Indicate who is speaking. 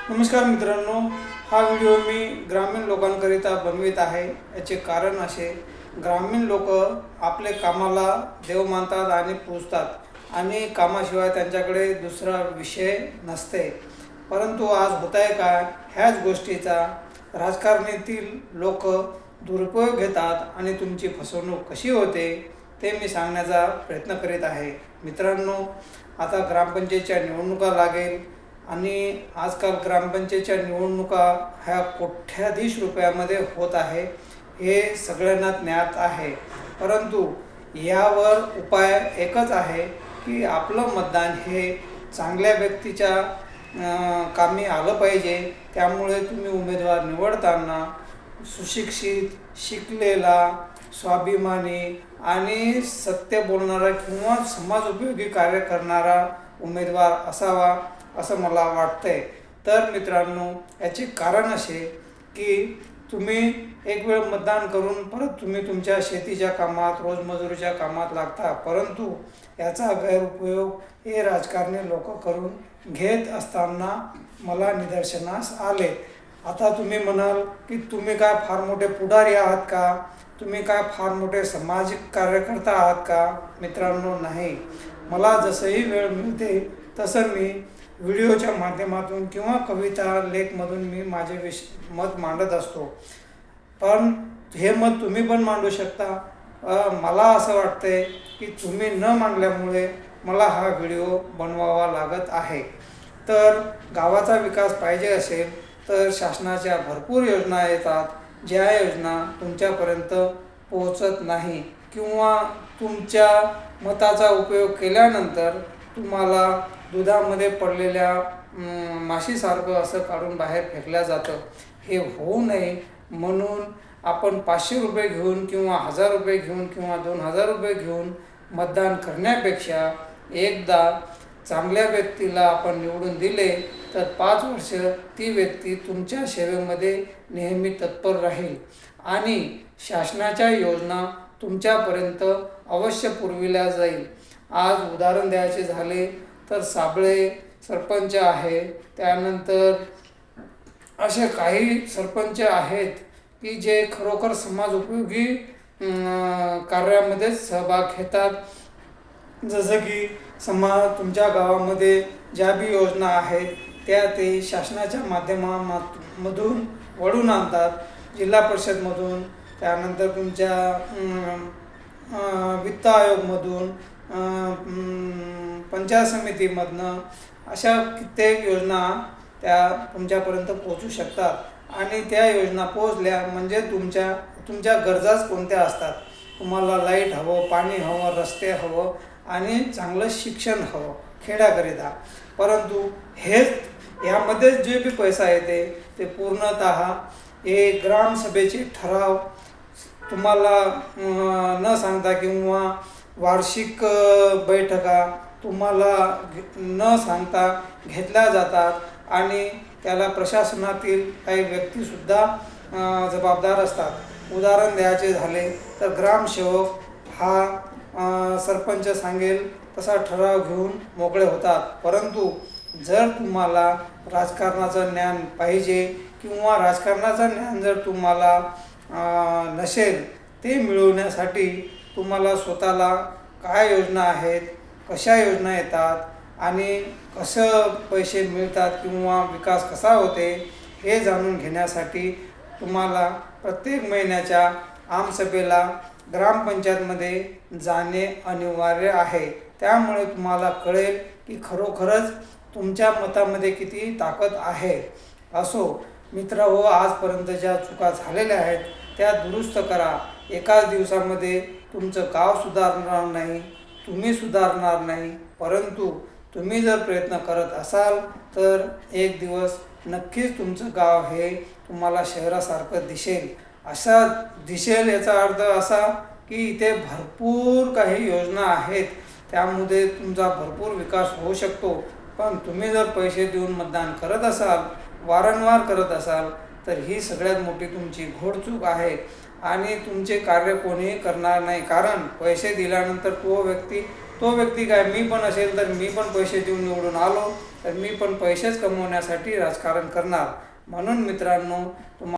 Speaker 1: नमस्कार मित्रांनो, हा व्हिडिओ मी ग्रामीण लोकांकरिता बनवित आहे। याचे कारण असे, ग्रामीण लोक आपले कामाला देव मानतात आणि पूजतात आणि कामाशिवाय त्यांच्याकडे दुसरा विषय नसते। परंतु आज होत आहे काय, ह्याच गोष्टीचा राजकारणातील लोक दुरुपयोग घेतात आणि तुमची फसवणूक कशी होते ते मी सांगण्याचा प्रयत्न करीत आहे। मित्रांनो, आता ग्रामपंचायतच्या निवडणुका लागेल आणि आजकाल ग्रामपंचायतच्या निवडणुका ह्या कोट्याधीश रुपयामध्ये होत आहे, हे सगळ्यांना ज्ञात आहे। परंतु यावर उपाय एकच आहे की आपलं मतदान हे चांगल्या व्यक्तीच्या कामी आलं पाहिजे। त्यामुळे तुम्ही उमेदवार निवडताना सुशिक्षित, शिकलेला, स्वाभिमानी आणि सत्य बोलणारा किंवा समाज उपयोगी कार्य करणारा उमेदवार असावा असं मला वाटतंय। तर मित्रांनो, याचे कारण असे की तुम्ही एक वेळ मतदान करून परत तुम्ही तुमच्या शेतीच्या कामात, रोजमजुरीच्या कामात लागता, परंतु याचा गैरउपयोग हे राजकारणी लोक करून घेत असताना मला निदर्शनास आले। आता तुम्ही म्हणाल की तुम्ही काय फार मोठे पुढारी आहात का, तुम्ही काय फार मोठे सामाजिक कार्यकर्ता आहात का? मित्रांनो, नाही। मला जसंही वेळ मिळते तसं मी व्हिडिओच्या माध्यमातून किंवा कविता लेखमधून मी माझे मत मांडत असतो। पण हे मत तुम्ही पण मांडू शकता। मला असं वाटतंय की तुम्ही न मांडल्यामुळे मला हा व्हिडिओ बनवावा लागत आहे। तर गावाचा विकास पाहिजे असेल तर शासनाच्या भरपूर योजना येतात, ज्या योजना तुमच्यापर्यंत पोहोचत नाही किंवा तुमच्या मताचा उपयोग केल्यानंतर तुम्हाला दुधामध्ये पडलेल्या माशीसारखं असं काढून बाहेर फेकल्या जातं। हे होऊ नये म्हणून आपण 500 रुपये घेऊन किंवा 1000 रुपये घेऊन किंवा 2000 रुपये घेऊन मतदान करण्यापेक्षा एकदा चांगल्या व्यक्तीला आपण निवडून दिले तर 5 वर्ष ती व्यक्ती तुमच्या सेवेमध्ये नेहमी तत्पर राहील आणि शासनाच्या योजना तुमच्यापर्यंत अवश्य पुरविल्या जाईल। आज उदाहरण द्यायचे झाले तर साबळे सरपंच आहे, त्यानंतर असे काही सरपंच आहेत की जे खरोखर समाज उपयोगी कार्यामध्ये सहभाग घेतात। जसं की तुमच्या गावामध्ये ज्या बी योजना आहेत त्या ते शासनाच्या माध्यमामधून वळून आणतात, जिल्हा परिषदमधून, त्यानंतर तुमच्या वित्त आयोगमधून, पंचायत समितीमधनं अशा कित्येक योजना त्या तुमच्यापर्यंत पोहोचू शकतात। आणि त्या योजना पोहोचल्या म्हणजे तुमच्या गरजाच कोणत्या असतात, तुम्हाला लाईट हवं, पाणी हवं, रस्ते हवं आणि चांगलं शिक्षण हवं खेड्याकरिता। परंतु हेच यामध्येच जे बी पैसा येते ते पूर्णतः हे ग्रामसभेचे ठराव तुम्हाला न सांगता किंवा वार्षिक बैठका तुम्हाला न सांगता घेतल्या जातात आणि त्याला प्रशासनातील काही व्यक्तीसुद्धा जबाबदार असतात। उदाहरण द्यायचे झाले तर ग्रामसेवक हा सरपंच सांगेल तसा ठराव घेऊन मोकळे होतात। परंतु जर तुम्हाला राजकारणाचं ज्ञान पाहिजे किंवा राजकारणाचं ज्ञान जर तुम्हाला नसेल, ते मिळवण्यासाठी तुम्हाला स्वतःला काय योजना आहेत, कशा योजना येतात आणि कसं पैसे मिळतात किंवा विकास कसा होते हे जाणून घेण्यासाठी तुम्हाला प्रत्येक महिन्याच्या आमसभेला ग्रामपंचायतमध्ये जाणे अनिवार्य आहे। त्यामुळे तुम्हाला कळेल की खरोखरच तुमच्या मतामध्ये किती ताकद आहे। असो मित्रहो, आजपर्यंत ज्या चुका झालेल्या आहेत त्या दुरुस्त करा। एकाच दिवसामध्ये तुमचं गाव सुधारणार नाही, तुम्ही सुधारणार नाही, परंतु तुम्ही जर प्रयत्न करत असाल तर एक दिवस नक्कीच तुमचं गाव हे तुम्हाला शहरासारखं दिसेल। याचा अर्थ असा की इथे भरपूर काही योजना आहेत, त्यामध्ये तुमचा भरपूर विकास होऊ शकतो। पण तुम्ही जर पैसे देऊन मतदान करत असाल, वारंवार करत असाल, तर ही सगळ्यात मोठी तुमची घोडचूक आहे आणि तुमचे कार्य कोणीही करणार नाही। कारण पैसे दिल्यानंतर तो व्यक्ती काय, मी पण असेल तर मी पण पैसे देऊन निवडून आलो तर मी पण पैसेच कमवण्यासाठी राजकारण करणार. म्हणून मित्रांनो,